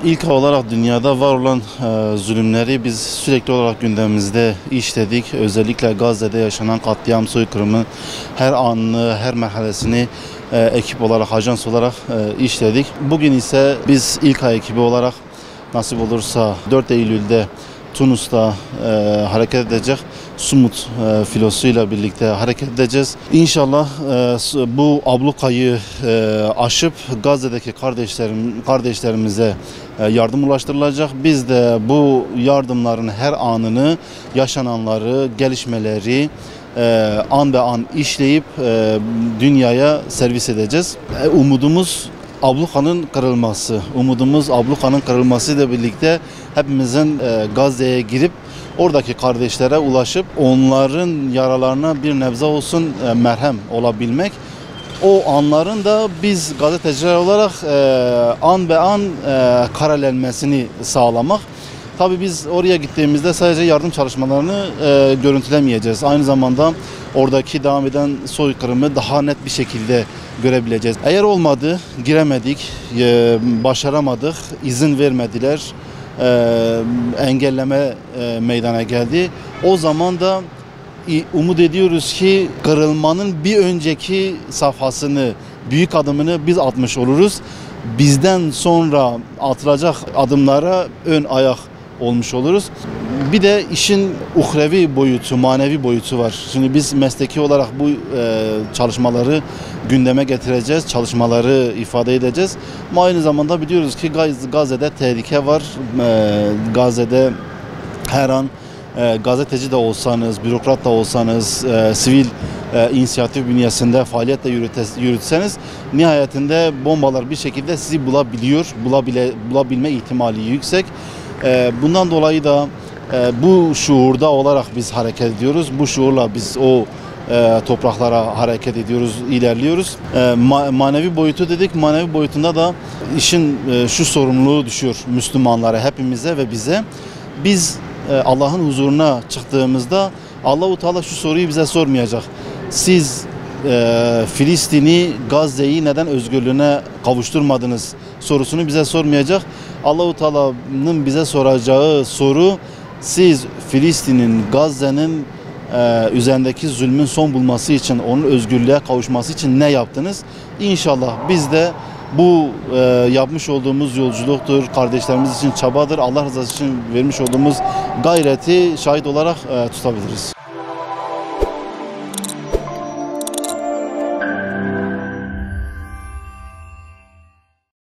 İlk olarak dünyada var olan zulümleri biz sürekli olarak gündemimizde işledik. Özellikle Gazze'de yaşanan katliam, soykırımı her anını, her merhalesini ekip olarak, ajans olarak işledik. Bugün ise biz İlkay ekibi olarak nasip olursa 4 Eylül'de Tunus'ta hareket edecek. Sumut filosuyla birlikte hareket edeceğiz. İnşallah bu ablukayı aşıp Gazze'deki kardeşlerimize yardım ulaştırılacak. Biz de bu yardımların her anını, yaşananları, gelişmeleri an be an işleyip dünyaya servis edeceğiz. Umudumuz ablukanın kırılması. Umudumuz ablukanın kırılması ile birlikte hepimizin Gazze'ye girip oradaki kardeşlere ulaşıp onların yaralarına bir nebze olsun merhem olabilmek. O anların da biz gazeteciler olarak an be an karelenmesini sağlamak. Tabii biz oraya gittiğimizde sadece yardım çalışmalarını görüntülemeyeceğiz. Aynı zamanda oradaki devam eden soykırımı daha net bir şekilde görebileceğiz. Eğer olmadı, giremedik, başaramadık, izin vermediler, engelleme meydana geldi. O zaman da umut ediyoruz ki kırılmanın bir önceki safhasını, büyük adımını biz atmış oluruz. Bizden sonra atılacak adımlara ön ayak olmuş oluruz. Bir de işin uhrevi boyutu, manevi boyutu var. Şimdi biz mesleki olarak bu çalışmaları gündeme getireceğiz, çalışmaları ifade edeceğiz. Ama aynı zamanda biliyoruz ki Gazze'de tehlike var. Gazze'de her an gazeteci de olsanız, bürokrat da olsanız, sivil inisiyatif bünyesinde faaliyet de yürütseniz nihayetinde bombalar bir şekilde sizi bulabiliyor, bulabilme ihtimali yüksek. Bundan dolayı da bu şuurda olarak biz hareket ediyoruz. Bu şuurla biz o topraklara hareket ediyoruz, ilerliyoruz. Manevi boyutu dedik. Manevi boyutunda da işin şu sorumluluğu düşüyor Müslümanlara, hepimize ve bize. Biz Allah'ın huzuruna çıktığımızda Allah-u Teala şu soruyu bize sormayacak. Siz Filistin'i, Gazze'yi neden özgürlüğüne kavuşturmadınız sorusunu bize sormayacak. Allah-u Teala'nın bize soracağı soru, siz Filistin'in, Gazze'nin üzerindeki zulmün son bulması için, onun özgürlüğe kavuşması için ne yaptınız? İnşallah biz de bu yapmış olduğumuz yolculuktur, kardeşlerimiz için çabadır, Allah rızası için vermiş olduğumuz gayreti şahit olarak tutabiliriz.